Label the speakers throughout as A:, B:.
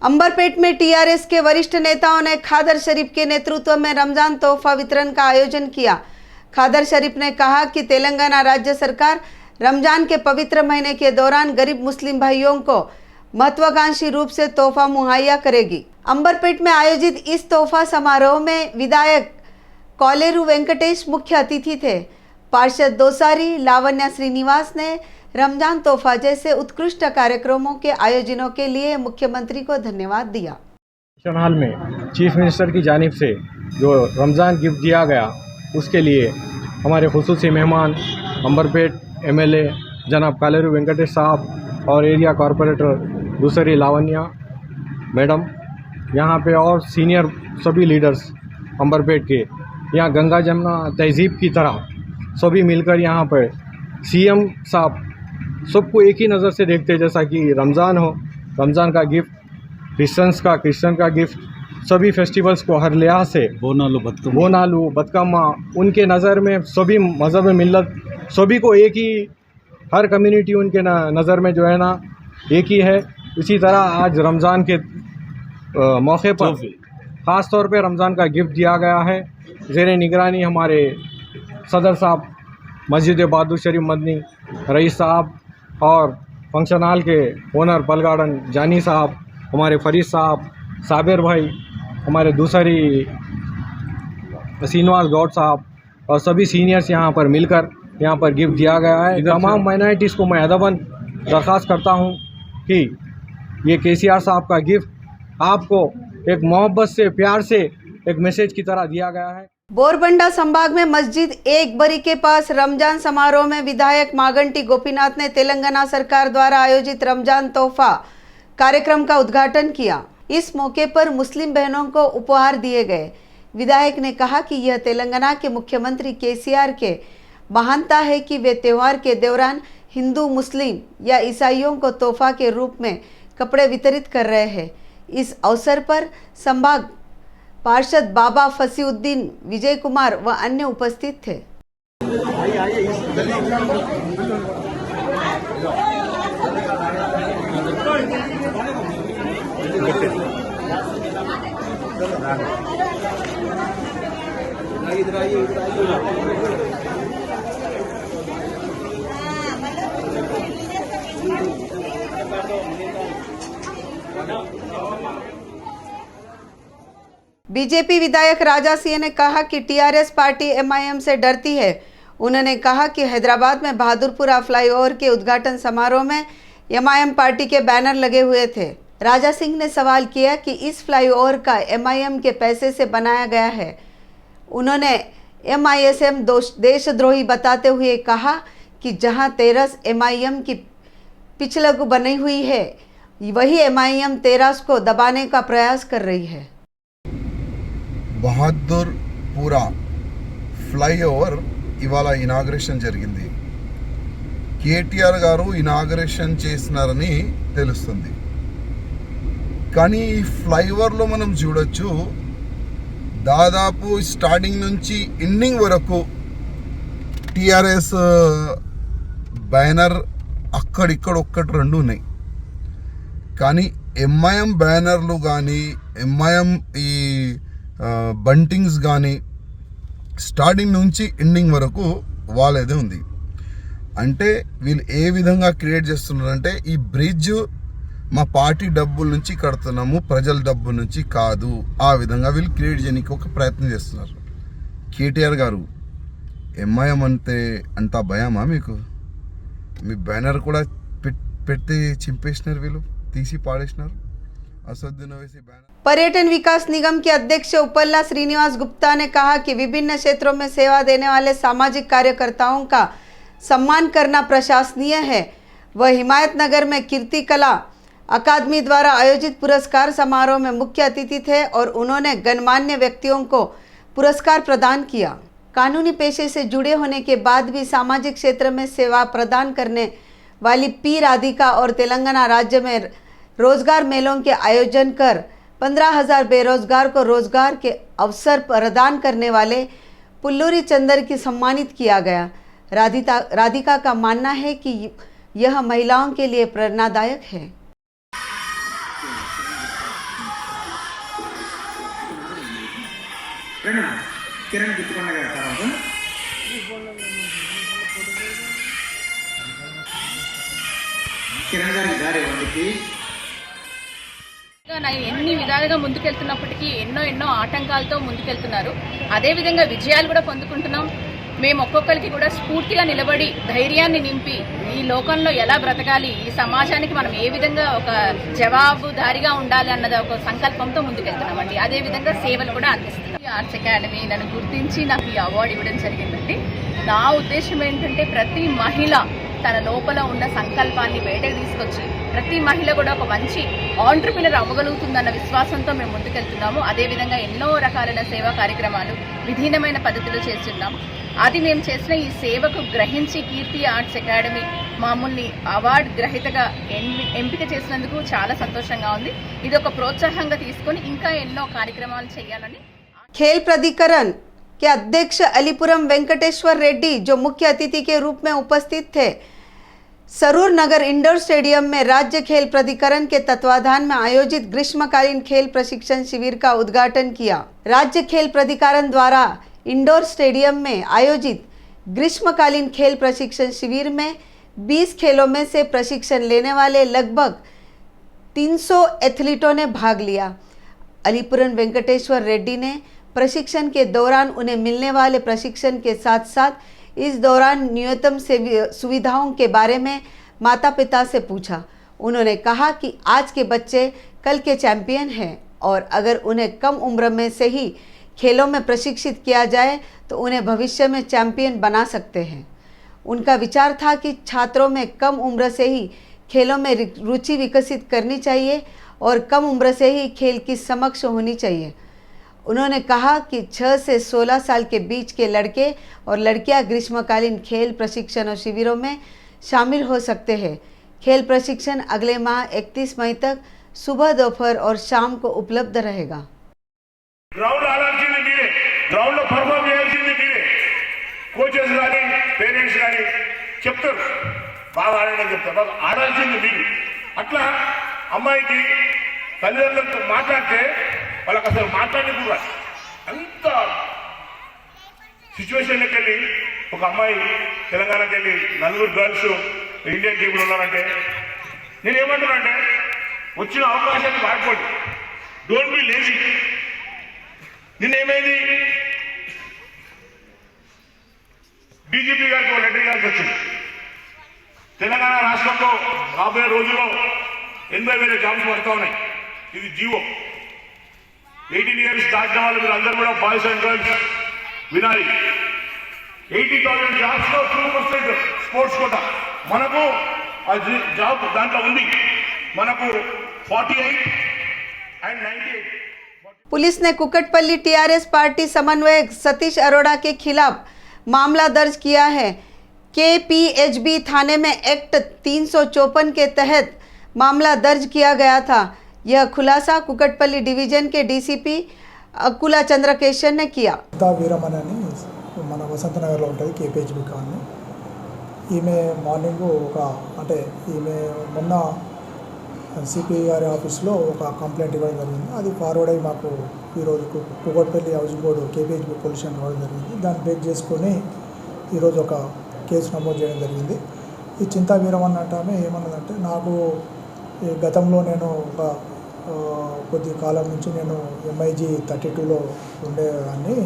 A: अंबरपेट में टीआरएस के वरिष्ठ नेताओं ने खादर शरीफ के नेतृत्व में रमजान तोहफा वितरण का आयोजन किया। खादर शरीफ ने कहा कि तेलंगाना राज्य सरकार रमजान के पवित्र महीने के दौरान गरीब मुस्लिम भाइयों को महत्वाकांक्षी रूप से तोहफा मुहैया करेगी। अंबरपेट में आयोजित इस तोहफा समारोह में विधायक कोलेरू वेंकटेश मुख्य अतिथि थे। पार्षद दोसारी लावण्या श्रीनिवास ने रमजान तोहफा जैसे उत्कृष्ट कार्यक्रमों के आयोजनों के लिए मुख्यमंत्री को धन्यवाद दिया।
B: फंक्शन हॉल में चीफ मिनिस्टर की जानिब से जो रमज़ान गिफ्ट दिया गया उसके लिए हमारे खुसूसी मेहमान अंबरपेट एमएलए जनाब कोलेरू वेंकटेश साहब और एरिया कॉरपोरेटर दूसरी लावण्या मैडम, यहाँ पे और सीनियर सभी लीडर्स अंबरपेट के, यहाँ गंगा जमुना तहजीब की तरह सभी मिलकर यहाँ पर सीएम साहब सबको एक ही नज़र से देखते, जैसा कि रमज़ान हो, रमज़ान का गिफ्ट, क्रिश्चियन का गिफ्ट, सभी फेस्टिवल्स को हर लिहाज से बोनालू बतकम्मा उनके नज़र में सभी मज़हब मिल्लत सभी को एक ही, हर कम्युनिटी उनके नज़र में जो है ना एक ही है। इसी तरह आज रमज़ान के मौके पर ख़ास तौर पे रमज़ान का गिफ्ट दिया गया है। ज़ेरे निगरानी हमारे सदर साहब मस्जिद बहादुर शरीफ मदनी रईस साहब और फंक्शन हॉल के ओनर पल गार्डन जानी साहब, हमारे फरीद साहब, साबिर भाई, हमारे दूसरी श्रीनिवास गौड साहब और सभी सीनियर्स यहाँ पर मिलकर यहाँ पर गिफ्ट दिया गया है। तमाम माइनॉरिटीज़ को मैं अदबन दरख्वास्त करता हूँ कि ये केसीआर साहब का गिफ्ट आपको एक मोहब्बत से, प्यार से एक मैसेज की तरह दिया गया है।
A: बोरबंडा संभाग में मस्जिद एक बरी के पास रमजान समारोह में विधायक मागंटी गोपीनाथ ने तेलंगाना सरकार द्वारा आयोजित रमजान तोहफा कार्यक्रम का उद्घाटन किया। इस मौके पर मुस्लिम बहनों को उपहार दिए गए। विधायक ने कहा कि यह तेलंगाना के मुख्यमंत्री केसीआर के महानता है कि वे त्योहार के दौरान हिंदू, मुस्लिम या ईसाइयों को तोहफा के रूप में कपड़े वितरित कर रहे हैं। इस अवसर पर संभाग पार्षद बाबा फसीउद्दीन, विजय कुमार व अन्य उपस्थित थे। बीजेपी विधायक राजा सिंह ने कहा कि टीआरएस पार्टी एमआईएम से डरती है। उन्होंने कहा कि हैदराबाद में बहादुरपुरा फ्लाईओवर के उद्घाटन समारोह में एमआईएम पार्टी के बैनर लगे हुए थे। राजा सिंह ने सवाल किया कि इस फ्लाईओवर का एमआईएम के पैसे से बनाया गया है। उन्होंने एमआईएम देशद्रोही बताते हुए कहा कि जहां 13 एमआईएम की पिछलगु बनी हुई है, वही एमआईएम 13 को दबाने का प्रयास कर रही है।
C: బహదూర్పురా ఫ్లైఓవర్ ఇవాళ ఇనాగ్రేషన్ జరిగింది. కేటీఆర్ గారు ఇనాగ్రేషన్ చేసినారని తెలుస్తుంది. కానీ ఈ ఫ్లైఓవర్లో మనం చూడొచ్చు, దాదాపు స్టార్టింగ్ నుంచి ఎండింగ్ వరకు టీఆర్ఎస్ బ్యానర్ అక్కడిక్కడ ఒక్కటి రెండు ఉన్నాయి. కానీ ఎంఐఎం బ్యానర్లు కానీ ఎంఐఎం ఈ బంటింగ్స్ కానీ స్టార్టింగ్ నుంచి ఎండింగ్ వరకు వాళ్ళదే ఉంది. అంటే వీళ్ళు ఏ విధంగా క్రియేట్ చేస్తున్నారంటే, ఈ బ్రిడ్జ్ మా పార్టీ డబ్బుల నుంచి కడుతున్నాము, ప్రజల డబ్బుల నుంచి కాదు, ఆ విధంగా వీళ్ళు క్రియేట్ చేయడానికి ఒక ప్రయత్నం చేస్తున్నారు. కేటీఆర్ గారు, ఎంఐఎం అంటే అంత భయమా మీకు? మీ బ్యానర్ కూడా పెడితే చింపేసినారు, వీళ్ళు తీసి పాడేసినారు.
A: पर्यटन विकास निगम के अध्यक्ष उपल्ला श्रीनिवास गुप्ता ने कहा कि विभिन्न क्षेत्रों में सेवा देने वाले सामाजिक कार्यकर्ताओं का सम्मान करना प्रशंसनीय है। वह हिमायत नगर में कीर्ति कला अकादमी द्वारा आयोजित पुरस्कार समारोह में मुख्य अतिथि थे और उन्होंने गणमान्य व्यक्तियों को पुरस्कार प्रदान किया। कानूनी पेशे से जुड़े होने के बाद भी सामाजिक क्षेत्र में सेवा प्रदान करने वाली पी राधिका और तेलंगाना राज्य में रोजगार मेलों के आयोजन कर 15,000 बेरोजगार को रोजगार के अवसर प्रदान करने वाले पुल्लूरी चंदर की सम्मानित किया गया। राधिका का मानना है कि यह महिलाओं के लिए प्रेरणादायक है।
D: రండి కిరణ్ గుర్తుకొండ గారి తర్వాత కిరణ్ గారికి దారి ఇవ్వండి.
E: ఎన్ని విధాలుగా ముందుకెళ్తున్నప్పటికీ ఎన్నో ఆటంకాలతో ముందుకెళ్తున్నారు. అదేవిధంగా విజయాలు కూడా పొందుకుంటున్నాం. మేము ఒక్కొక్కరికి కూడా స్ఫూర్తిగా నిలబడి ధైర్యాన్ని నింపి ఈ లోకంలో ఎలా బ్రతకాలి, ఈ సమాజానికి మనం ఏ విధంగా ఒక జవాబుదారిగా ఉండాలి అన్నది ఒక సంకల్పంతో ముందుకెళ్తున్నామండి. అదేవిధంగా సేవలు కూడా అందిస్తున్నాం. ఆర్ట్స్ అకాడమీ నన్ను గుర్తించి నాకు ఈ అవార్డు ఇవ్వడం జరిగిందండి. నా ఉద్దేశం ఏంటంటే ప్రతి మహిళ తన లోపల ఉన్న సంకల్పాన్ని బయటకు తీసుకొచ్చి ప్రతి మహిళ కూడా ఒక మంచి ఆంట్రప్రినర్ అవ్వగలుగుతుందన్న విశ్వాసంతో మేము ముందుకెళ్తున్నాము. అదేవిధంగా ఎన్నో రకాలైన సేవా కార్యక్రమాలు విధీనమైన పద్ధతిలో చేస్తున్నాము. అది మేము చేసిన ఈ సేవకు గ్రహించి కీర్తి ఆర్ట్స్ అకాడమీ మమ్మల్ని అవార్డు గ్రహీతగా ఎంపిక చేసినందుకు చాలా సంతోషంగా ఉంది. ఇది ఒక ప్రోత్సాహంగా తీసుకొని ఇంకా ఎన్నో కార్యక్రమాలు చేయాలని.
A: खेल प्राधिकरण के अध्यक्ष अलीपुरम वेंकटेश्वर रेड्डी जो मुख्य अतिथि के रूप में उपस्थित थे, सरूर नगर इंडोर स्टेडियम में राज्य खेल प्राधिकरण के तत्वाधान में आयोजित ग्रीष्मकालीन खेल प्रशिक्षण शिविर का उद्घाटन किया। राज्य खेल प्राधिकरण द्वारा इंडोर स्टेडियम में आयोजित ग्रीष्मकालीन खेल प्रशिक्षण शिविर में 20 खेलों में से प्रशिक्षण लेने वाले लगभग 300 एथलीटों ने भाग लिया। अलीपुरम वेंकटेश्वर रेड्डी ने प्रशिक्षण के दौरान उन्हें मिलने वाले प्रशिक्षण के साथ साथ इस दौरान न्यूनतम सुविधाओं के बारे में माता पिता से पूछा। उन्होंने कहा कि आज के बच्चे कल के चैंपियन हैं और अगर उन्हें कम उम्र में से ही खेलों में प्रशिक्षित किया जाए तो उन्हें भविष्य में चैंपियन बना सकते हैं। उनका विचार था कि छात्रों में कम उम्र से ही खेलों में रुचि विकसित करनी चाहिए और कम उम्र से ही खेल की समझ होनी चाहिए। उन्होंने कहा कि 6 से 16 साल के बीच के लड़के और लड़कियां ग्रीष्मकालीन खेल प्रशिक्षण और शिविरों में शामिल हो सकते हैं। खेल प्रशिक्षण अगले माह 31 मई तक सुबह, दोपहर और शाम को उपलब्ध रहेगा।
F: గ్రౌండ్ ఆడాల్సింది మీరే, గ్రౌండ్ లో పర్ఫార్మ్ చేయాల్సింది మీరే. కోచెస్ కానీ పేరెంట్స్ కానీ చెప్తారు బాగా ఆడండి చెప్తారు, బాగా ఆడాల్సింది మీరు. అట్లా అమ్మాయికి తల్లిదండ్రులతో మాట్లాడితే వాళ్ళకి అసలు మాట్లాడేది అంత సిచ్యువేషన్లోకి వెళ్ళి ఒక అమ్మాయి తెలంగాణకి వెళ్ళి 4 గర్ల్స్ ఇండియన్ టీంలో ఉన్నారంటే నేను ఏమంటున్నానంటే వచ్చిన అవకాశాన్ని వాడుకోండి. Don't be lazy. నిన్నేమైంది డీజీపీ గారికి ఒక లెటర్ ఇవ్వాల్సి వచ్చింది. తెలంగాణ రాష్ట్రంలో రాబోయే రోజుల్లో 80,000 జాబ్స్ పడతా ఉన్నాయి. ఇది జీవో. 18 ఇయర్స్ దాటిన వాళ్ళు మీరు అందరూ కూడా బాయ్స్ అండ్ గర్ల్స్ వినాలి. 80,000 జాబ్స్ లో 2% స్పోర్ట్స్ కోటా మనకు జాబ్ దాంట్లో ఉంది. మనకు 48 and 98.
A: पुलिस ने कुकटपल्ली टीआरएस पार्टी समन्वयक सतीश अरोड़ा के खिलाफ मामला दर्ज किया है। केपीएचबी थाने में एक्ट 354 के तहत मामला दर्ज किया गया था। यह खुलासा कुकटपल्ली डिवीजन के डीसीपी अकुला चंद्रकेशन ने किया।
G: వీరమణి అని మన వసంత నగర్లో ఉంటుంది కేపీహెచ్బి కాలనీ. ఈమె మార్నింగ్ అంటే ఈమె మొన్న సిపి గారి ఆఫీస్లో ఒక కంప్లైంట్ ఇవ్వడం జరిగింది. అది ఫార్వర్డ్ అయ్యి మాకు ఈరోజు Kukatpally housing board KPHB police station రావడం జరిగింది. దాన్ని బేస్ చేసుకొని ఈరోజు ఒక కేసు నమోదు చేయడం జరిగింది. ఈ చింతా వీరమణి అంటే ఆమె ఏమన్నదంటే నాకు గతంలో నేను ఒక కొద్ది కాలం నుంచి నేను MIG 32లో ఉండేదాన్ని.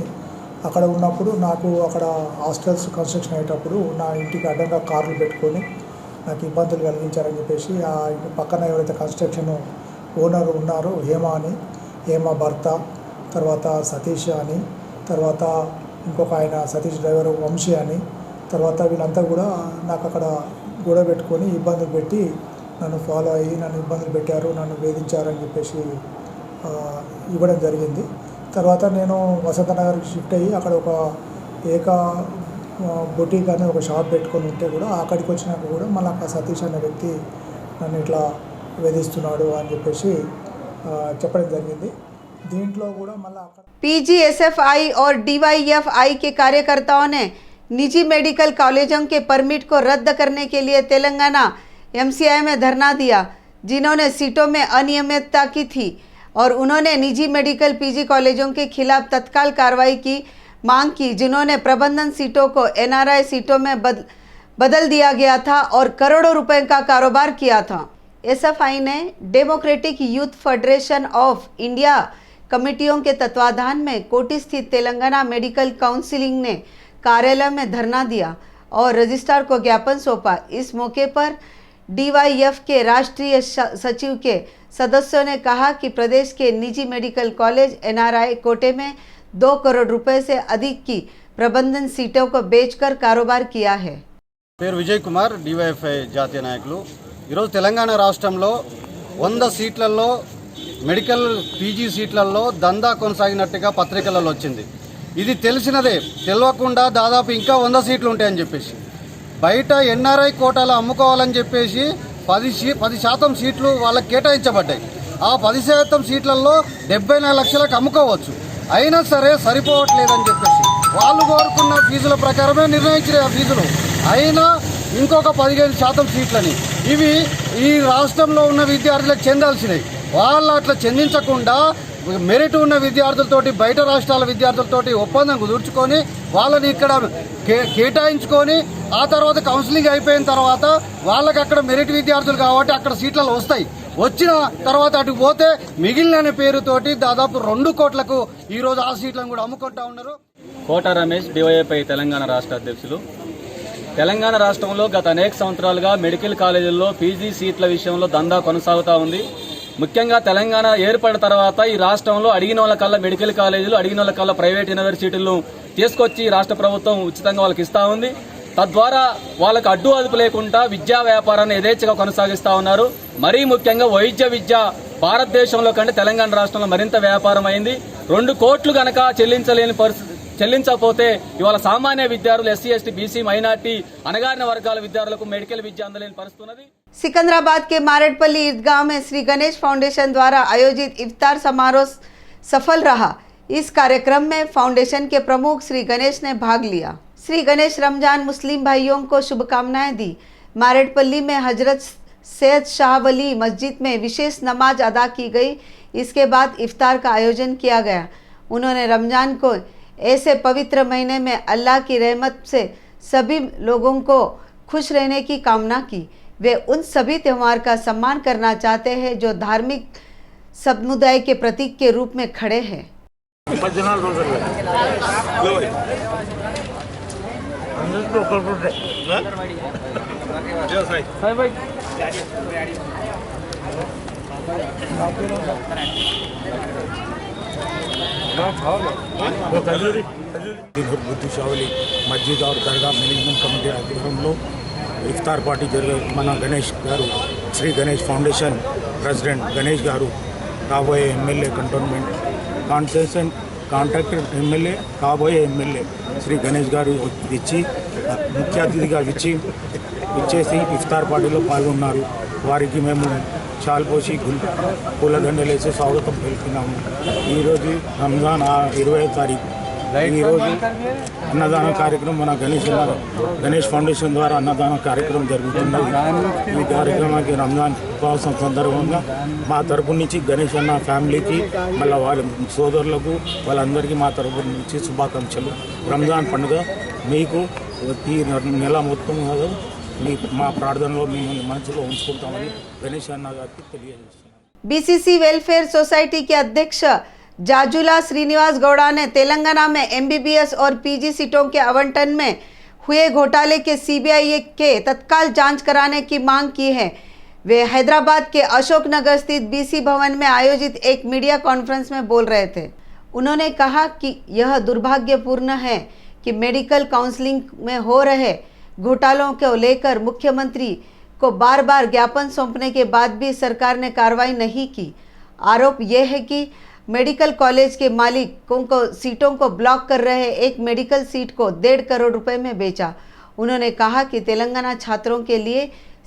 G: అక్కడ ఉన్నప్పుడు నాకు అక్కడ హాస్టల్స్ కన్స్ట్రక్షన్ అయ్యేటప్పుడు నా ఇంటికి అడ్డంగా కార్లు పెట్టుకొని నాకు ఇబ్బందులు కలిగించారని చెప్పేసి ఆ ఇంటి పక్కన ఎవరైతే కన్స్ట్రక్షన్ ఓనర్ ఉన్నారో హేమ భర్త, తర్వాత సతీష్ అని, తర్వాత ఇంకొక ఆయన సతీష్ డ్రైవర్ వంశీ అని, తర్వాత వీళ్ళంతా కూడా నాకు అక్కడ గొడవ పెట్టుకొని ఇబ్బందులు పెట్టి నన్ను ఫాలో అయ్యి నన్ను ఇబ్బందులు పెట్టారు, నన్ను వేధించారని చెప్పేసి ఇవ్వడం జరిగింది. తర్వాత నేను వసంత నగర్కి షిఫ్ట్ అయ్యి అక్కడ ఒక బొటీక్ అనే ఒక షాప్ పెట్టుకొని ఉంటే కూడా అక్కడికి వచ్చినాక కూడా మళ్ళీ ఆ సతీష్ అనే వ్యక్తి నన్ను ఇట్లా వేధిస్తున్నాడు అని చెప్పేసి చెప్పడం జరిగింది. దీంట్లో కూడా మళ్ళీ
A: PGSFI और DYFI के कार्यकर्ताओं ने निजी मेडिकल कॉलेजों के परमिट को रद्द करने के लिए तेलंगाना MCI में धरना दिया, जिन्होंने सीटों में अनियमितता की थी और उन्होंने निजी मेडिकल पीजी कॉलेजों के खिलाफ तत्काल कार्रवाई की मांग की, जिन्होंने प्रबंधन सीटों को एनआरआई सीटों में बदल दिया गया था और करोड़ों रुपए का कारोबार किया था। एसएफआई ने democratic youth federation of India कमेटियों के तत्वाधान में कोटी स्थित तेलंगाना मेडिकल काउंसिलिंग ने कार्यालय में धरना दिया और रजिस्ट्रार को ज्ञापन सौंपा। इस मौके पर डीवाईएफ के राष्ट्रीय सचिव के सदस्यों ने कहा कि प्रदेश के निजी मेडिकल कॉलेज एनआरआई कोटे में 2 करोड़ रुपए से अधिक की प्रबंधन सीटों को बेचकर कारोबार किया है।
H: పేరు విజయ్ కుమార్ డివైఎఫ్ఐ జాతీయ నాయకులు। ఈరోజు తెలంగాణ రాష్ట్రంలో 100 సీట్లలో మెడికల్ పీజీ సీట్లలో దందా కొనసాగినట్టుగా పత్రికలలో వచ్చింది। ఇది తెలిసినదే, తెలియకుండా దాదాపు ఇంకా 100 సీట్లు ఉంటాయని చెప్పేసి బయట ఎన్ఆర్ఐ కోటాలో అమ్ముకోవాలని చెప్పేసి 10% సీట్లు వాళ్ళకి కేటాయించబడ్డాయి। ఆ 10% సీట్లలో 74 లక్షలకు అమ్ముకోవచ్చు, అయినా సరే సరిపోవట్లేదని చెప్పేసి వాళ్ళు కోరుకున్న ఫీజుల ప్రకారమే నిర్ణయించిన ఆ ఫీజులు అయినా ఇంకొక 15% సీట్లని ఇవి ఈ రాష్ట్రంలో ఉన్న విద్యార్థులకు చెందాల్సినవి। వాళ్ళు అట్లా చెందించకుండా మెరిట్ ఉన్న విద్యార్థులతోటి బయట రాష్ట్రాల విద్యార్థులతోటి ఒప్పందం కుదుర్చుకొని వాళ్ళని ఇక్కడ కేటాయించుకొని ఆ తర్వాత కౌన్సిలింగ్ అయిపోయిన తర్వాత వాళ్ళకి అక్కడ మెరిట్ విద్యార్థులు కాబట్టి అక్కడ సీట్లలో వస్తాయి। వచ్చిన తర్వాత అటు పోతే మిగిలిన పేరుతోటి దాదాపు 2 కోట్లకు ఈరోజు ఆ సీట్లను కూడా అమ్ముకుంటా ఉన్నారు।
I: కోట రమేష్ డివైఎఫ్ఐ తెలంగాణ రాష్ట్ర అధ్యక్షులు। తెలంగాణ రాష్ట్రంలో గత అనేక సంవత్సరాలుగా మెడికల్ కాలేజీల్లో పీజీ సీట్ల విషయంలో దందా కొనసాగుతూ ఉంది। ముఖ్యంగా తెలంగాణ ఏర్పడిన తర్వాత ఈ రాష్ట్రంలో అడిగిన వాళ్ళకల్లా మెడికల్ కాలేజీలు, అడిగిన వాళ్ళకల్లా ప్రైవేట్ యూనివర్సిటీలను తీసుకొచ్చి రాష్ట్ర ప్రభుత్వం ఉచితంగా వాళ్ళకి ఇస్తూ ఉంది। తద్వారా వాళ్ళకు అడ్డు అదుపు లేకుండా విద్యా వ్యాపారాన్ని యథేచ్ఛగా కొనసాగిస్తూ ఉన్నారు। మరీ ముఖ్యంగా వైద్య విద్య భారతదేశంలో కంటే తెలంగాణ రాష్ట్రంలో మరింత వ్యాపారం అయింది। 2 కోట్లు గనక చెల్లించకపోతే ఇవాళ సామాన్య విద్యార్థులు, ఎస్సీ ఎస్టీ బీసీ మైనార్టీ అణగారిన వర్గాల విద్యార్థులకు మెడికల్ విద్య అందలేని పరిస్థితి ఉన్నది।
A: सिकंदराबाद के मारेडपल्ली ईदगाह में श्री गणेश फाउंडेशन द्वारा आयोजित इफ्तार समारोह सफल रहा। इस कार्यक्रम में फाउंडेशन के प्रमुख श्री गणेश ने भाग लिया। श्री गणेश रमजान मुस्लिम भाइयों को शुभकामनाएं दी। मारेडपल्ली में हजरत सैयद शाह वली मस्जिद में विशेष नमाज अदा की गई। इसके बाद इफ्तार का आयोजन किया गया। उन्होंने रमजान को ऐसे पवित्र महीने में अल्लाह की रहमत से सभी लोगों को खुश रहने की कामना की। वे उन सभी त्यौहार का सम्मान करना चाहते हैं जो धार्मिक समुदाय के प्रतीक के रूप में खड़े हैं।
J: బుద్ధిశావలి మస్జిద్ और దర్గా మేనేజ్మెంట్ కమిటీ ఆధ్వర్యంలో ఇఫ్తార్ పార్టీ మన గణేష్ గారు, శ్రీ గణేష్ ఫౌండేషన్ ప్రెసిడెంట్ గణేష్ గారు కాబోయే MLA cantonment constitution contractor MLA కాబోయే ఎమ్మెల్యే శ్రీ గణేష్ గారు ఇచ్చి ముఖ్య అతిథిగా ఇచ్చేసి ఇఫ్తార్ పార్టీలో పాల్గొన్నారు। వారికి మేము చాల్పోసి పూలదండలు వేసి స్వాగతం పలికినాము। ఈరోజు రంజాన్ 20వ తారీఖు ఈరోజు అన్నదాన కార్యక్రమం మన గణేష్ ఫౌండేషన్ ద్వారా అన్నదాన కార్యక్రమం జరుగుతున్నది। ఈ కార్యక్రమానికి రంజాన్ ఉపవాసం సందర్భంగా మా తరపు నుంచి గణేష్ అన్న ఫ్యామిలీకి మళ్ళీ వాళ్ళ సోదరులకు వాళ్ళందరికీ మా తరపు నుంచి శుభాకాంక్షలు। రంజాన్ పండుగ మీకు ఈ నెల మొత్తం మా ప్రార్థనలో మిమ్మల్ని మనసులో ఉంచుకుంటామని గణేష్ అన్న గారికి తెలియజేస్తున్నాను।
A: बीसीसी वेलफेयर सोसाइटी के अध्यक्ष जाजुला श्रीनिवास गौड़ा ने तेलंगाना में एमबीबीएस और पीजी सीटों के आवंटन में हुए घोटाले के सीबीआई के तत्काल जांच कराने की मांग की है। वे हैदराबाद के अशोक नगर स्थित बीसी भवन में आयोजित एक मीडिया कॉन्फ्रेंस में बोल रहे थे। उन्होंने कहा कि यह दुर्भाग्यपूर्ण है कि मेडिकल काउंसलिंग में हो रहे घोटालों को लेकर मुख्यमंत्री को बार बार ज्ञापन सौंपने के बाद भी सरकार ने कार्रवाई नहीं की। आरोप यह है कि मेडिकल कॉलेज के मालिकों को सीटों को ब्लॉक कर रहे एक मेडिकल सीट को 1.5 करोड़ रुपए में बेचा। उन्होंने कहा कि तेलंगाना छात्रों के लिए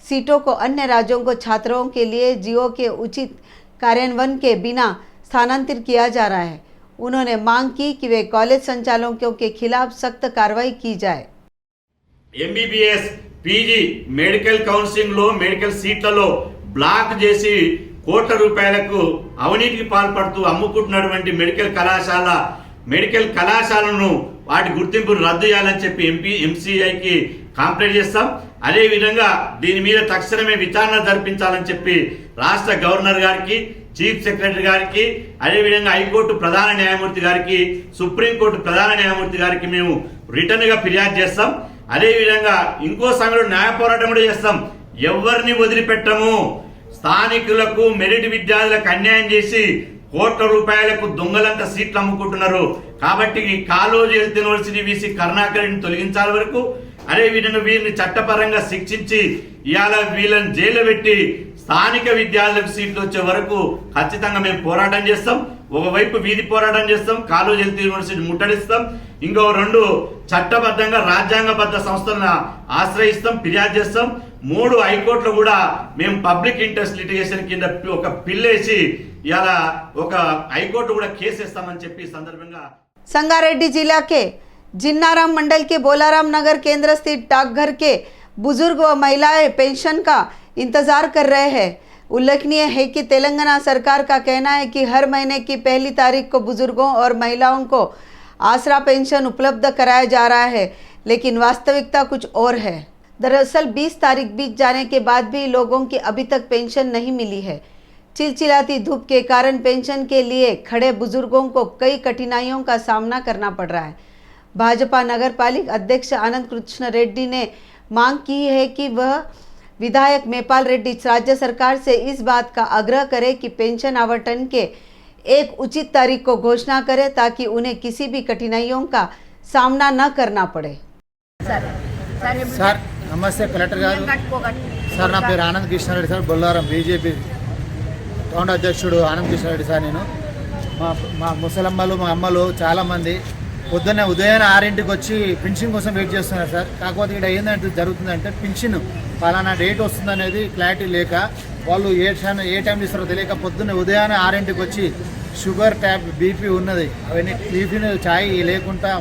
A: सीटों को अन्य राज्यों को छात्रों के लिए जियो के उचित कार्यान्वयन के बिना स्थानांतरित किया जा रहा है। उन्होंने मांग की कि वे कॉलेज संचालकों के खिलाफ सख्त कार्रवाई की जाए।
K: ఎంబీబీఎస్ పీజీ మెడికల్ కౌన్సిలింగ్ లో మెడికల్ సీట్లలో బ్లాక్ చేసి కోట్ల రూపాయలకు అవినీతికి పాల్పడుతూ అమ్ముకుంటున్నటువంటి మెడికల్ కళాశాలను వాటి గుర్తింపును రద్దు చేయాలని చెప్పి ఎంసీఐకి కంప్లైంట్ చేస్తాం. అదేవిధంగా దీని మీద తక్షణమే విచారణ జరిపించాలని చెప్పి రాష్ట్ర గవర్నర్ గారికి, చీఫ్ సెక్రటరీ గారికి, అదేవిధంగా హైకోర్టు ప్రధాన న్యాయమూర్తి గారికి, సుప్రీంకోర్టు ప్రధాన న్యాయమూర్తి గారికి మేము రిటర్న్గా ఫిర్యాదు చేస్తాం. అదేవిధంగా ఇంకో సమయంలో న్యాయ పోరాటం కూడా చేస్తాం. ఎవరిని వదిలిపెట్టము. స్థానికులకు, మెరిట్ విద్యార్థులకు అన్యాయం చేసి కోట్ల రూపాయలకు దొంగలంతా సీట్లు అమ్ముకుంటున్నారు. కాబట్టి కాళోజీ హెల్త్ యూనివర్సిటీ వీసీ కరుణాకర్ని తొలగించాలి వరకు, అదేవిధంగా వీరిని చట్టపరంగా శిక్షించి ఇవాళ వీళ్ళని జైలు పెట్టి స్థానిక విద్యార్థులకు సీట్లు వచ్చే వరకు ఖచ్చితంగా మేము పోరాటం చేస్తాం. ఒకవైపు వీధి పోరాటం చేస్తాం, కాళోజీ హెల్త్ యూనివర్సిటీ ముట్టడిస్తాం. ఇంకో 2 చట్టబద్ధంగా రాజ్యాంగబద్ధ సంస్థలను ఆశ్రయిస్తాం, ఫిర్యాదు చేస్తాం. 3 హైకోర్టులో కూడా మేము పబ్లిక్ ఇంట్రెస్ట్ లిటిగేషన్ కింద ఒక పిల్లేసి ఇలా ఒక హైకోర్టు కూడా కేసు వేస్తామని చెప్పి సందర్భంగా
A: संगारेड्डी जिला के जिन्नाराम मंडल के बोलाराम नगर केंद्र स्थित डाकघर के बुजुर्ग व महिलाएं पेंशन का इंतजार कर रहे हैं। उल्लेखनीय है कि तेलंगाना सरकार का कहना है कि हर महीने की 1 तारीख को बुजुर्गों और महिलाओं को आसरा पेंशन उपलब्ध कराया जा रहा है, लेकिन वास्तविकता कुछ और है। दरअसल 20 तारीख बीत जाने के बाद भी लोगों की अभी तक पेंशन नहीं मिली है। चिलचिलाती धूप के कारण पेंशन के लिए खड़े बुजुर्गों को कई कठिनाइयों का सामना करना पड़ रहा है। भाजपा नगर पालिका अध्यक्ष आनंद कृष्ण रेड्डी ने मांग की है कि वह विधायक मेपाल रेड्डी राज्य सरकार से इस बात का आग्रह करे कि पेंशन आवंटन के एक उचित तारीख को घोषणा करे, ताकि उन्हें किसी भी कठिनाइयों का सामना न करना पड़े।
L: సార్ నమస్తే కలెక్టర్ గారు. సార్ నా పేరు Anand Krishna Reddy sir, Bollaram BJP town అధ్యక్షుడు ఆనంద్ కృష్ణారెడ్డి సార్. నేను మా ముసలమ్మలు, మా అమ్మలు చాలామంది పొద్దున్నే ఉదయం 6ంటికి వచ్చి పెన్షన్ కోసం వెయిట్ చేస్తున్నారు సార్. కాకపోతే ఇక్కడ ఏంటంటే జరుగుతుందంటే పెన్షన్ పలానా డేట్ వస్తుందనేది క్లారిటీ లేక వాళ్ళు ఏ టైం ఇస్తారో తెలియక పొద్దున్నే ఉదయాన్నే 6ంటికి వచ్చి షుగర్ ట్యాబ్ బీపీ ఉన్నది అవన్నీ టిఫిన్ ఛాయ్ లేకుండా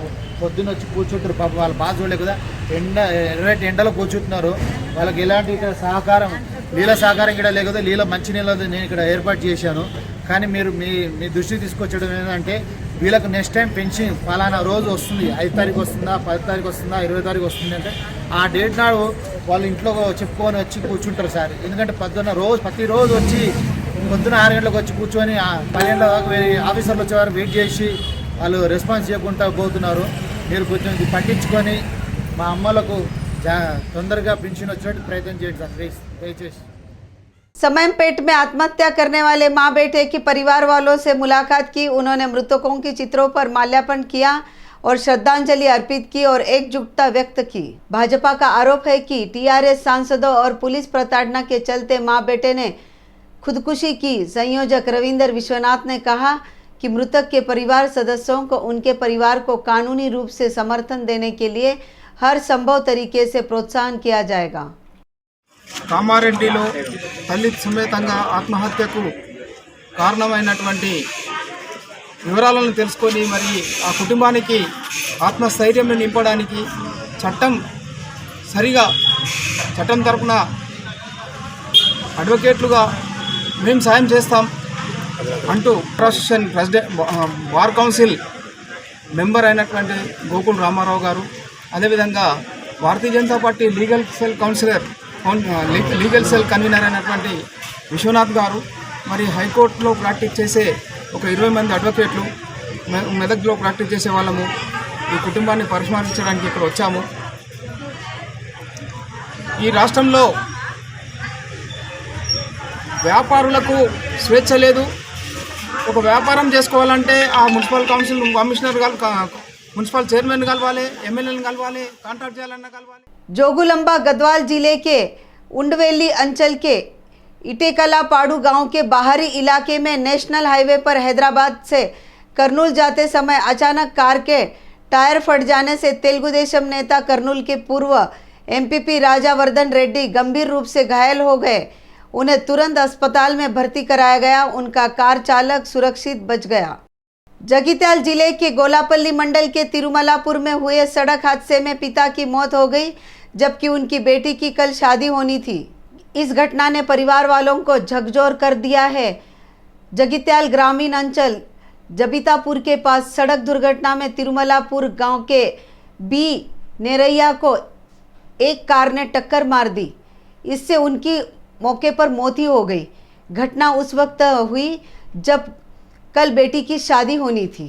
L: పొద్దున్న వచ్చి కూర్చుంటారు. పాప వాళ్ళు బాగా చూడలేదు కదా, ఎర్రటి ఎండలో కూర్చుంటున్నారు. వాళ్ళకి ఎలాంటి ఇక్కడ సహకారం, నీళ్ళ సహకారం ఇక్కడ లేకపోతే నీళ్ళ మంచినీళ్ళ నేను ఇక్కడ ఏర్పాటు చేశాను. కానీ మీరు మీ దృష్టికి తీసుకొచ్చడం ఏంటంటే వీళ్ళకు నెక్స్ట్ టైం పెన్షన్ ఫలానా రోజు వస్తుంది, 5 తారీఖు వస్తుందా, 10 తారీఖు వస్తుందా, 20 తారీఖు వస్తుంది అంటే ఆ డేట్ నాడు వాళ్ళు ఇంట్లో చెప్పుకొని వచ్చి కూర్చుంటారు సార్. ఎందుకంటే ప్రతిరోజు వచ్చి పొద్దున 6 గంటలకు వచ్చి కూర్చొని 10 గంటల దాకా ఆఫీసర్లు వచ్చేవారు వెయిట్ చేసి వాళ్ళు రెస్పాన్స్ చేయకుండా పోతున్నారు. మీరు కొంచెం ఇది పట్టించుకొని మా అమ్మలకు తొందరగా పెన్షన్ వచ్చేట్టు ప్రయత్నం చేయండి సార్ ప్లీజ్ దయచేసి.
A: समयपेट में आत्महत्या करने वाले मां बेटे की परिवार वालों से मुलाकात की। उन्होंने मृतकों के चित्रों पर माल्यार्पण किया और श्रद्धांजलि अर्पित की और एकजुटता व्यक्त की। भाजपा का आरोप है कि टीआरएस सांसदों और पुलिस प्रताड़ना के चलते मां बेटे ने खुदकुशी की। संयोजक रविंदर विश्वनाथ ने कहा कि मृतक के परिवार सदस्यों को उनके परिवार को कानूनी रूप से समर्थन देने के लिए हर संभव तरीके से प्रोत्साहन किया जाएगा।
M: కామారెడ్డిలో తల్లి సమేతంగా ఆత్మహత్యకు కారణమైనటువంటి వివరాలను తెలుసుకొని మరి ఆ కుటుంబానికి ఆత్మస్థైర్యం నింపడానికి చట్టం తరపున అడ్వకేట్లుగా మేము సాయం చేస్తాం అంటూ association president bar council member అయినటువంటి గోకుల్ రామారావు గారు, అదేవిధంగా Bharatiya Janata party legal cell convener అయినటువంటి విశ్వనాథ్ గారు, మరి హైకోర్టులో ప్రాక్టీస్ చేసే ఒక 20 మంది అడ్వకేట్లు, మెదక్లో ప్రాక్టీస్ చేసే వాళ్ళము ఈ కుటుంబాన్ని పరిశీలించడానికి ఇక్కడ వచ్చాము. ఈ రాష్ట్రంలో వ్యాపారులకు స్వేచ్ఛ లేదు. ఒక వ్యాపారం చేసుకోవాలంటే ఆ మున్సిపల్ కమిషనర్ మున్సిపల్ చైర్మన్ కలవాలి, ఎమ్మెల్యేలను కలవాలి, కాంట్రాక్ట్ చేయాలన్నా కలవాలి.
A: जोगुलंबा गढ़वाल जिले के उंडवेली अंचल के इटेकला पाड़ू गांव के बाहरी इलाके में नेशनल हाईवे पर हैदराबाद से कर्नूल जाते समय अचानक कार के टायर फट जाने से तेलुगु देशम नेता कर्नूल के पूर्व एमपीपी राजावर्धन रेड्डी गंभीर रूप से घायल हो गए। उन्हें तुरंत अस्पताल में भर्ती कराया गया। उनका कार चालक सुरक्षित बच गया। जगित्याल जिले के गोलापल्ली मंडल के तिरुमलापुर में हुए सड़क हादसे में पिता की मौत हो गई, जबकि उनकी बेटी की कल शादी होनी थी। इस घटना ने परिवार वालों को झकझोर कर दिया है। जगित्याल ग्रामीण अंचल जबितापुर के पास सड़क दुर्घटना में तिरुमलापुर गांव के बी नेरैया को एक कार ने टक्कर मार दी। इससे उनकी मौके पर मौत ही हो गई। घटना उस वक्त हुई जब कल बेटी की शादी होनी थी।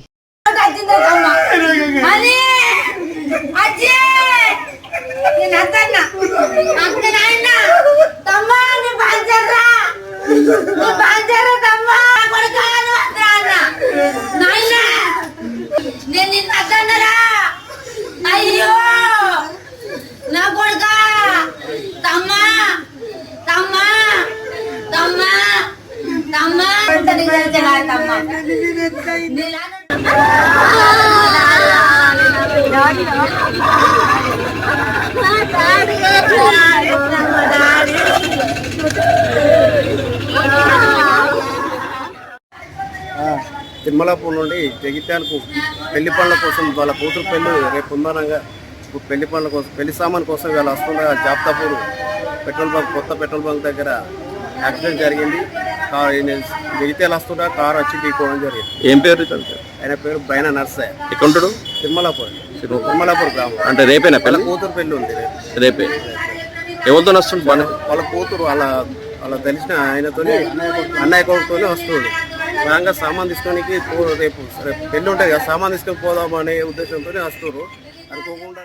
N: అయ్యో నా కొడుకా తమ్మా తమ్మా తమ్మా తమ్మా తమ్మా
H: తిరుమలాపూర్ నుండి జగిత్యాలకు పెళ్లి పనుల కోసం వాళ్ళ కూతురు పెళ్లి రేపు ఉందనగా పెళ్లి పనుల కోసం పెళ్లి సామాన్ కోసం వీళ్ళు వస్తుండగా జాప్తాపూర్ పెట్రోల్ బంక్ కొత్త పెట్రోల్ బంక్ దగ్గర యాక్సిడెంట్ జరిగింది. జగిత్యాల వస్తుండగా కారు వచ్చి ఢీకోవడం జరిగింది.
O: ఏం పేరు?
H: ఆయన పేరు బైన నర్సయ్య.
O: ఎక్కడుంటాడు?
H: తిరుమలాపూర్ గ్రామం.
O: అంటే రేపేనా
H: వాళ్ళ కూతురు పెళ్లి ఉంది
O: రేపే. ఎవరితో వస్తుంది?
H: వాళ్ళ కూతురు వాళ్ళ తెలిసిన ఆయనతో అన్నయ్య కొడుకుతో వస్తుంది. బాగా సామాన్ తీసుకోనికి రేపు పెళ్లి ఉంటుంది కదా, సామాన్ తీసుకొని పోదామనే ఉద్దేశంతో వస్తున్నారు. అనుకోకుండా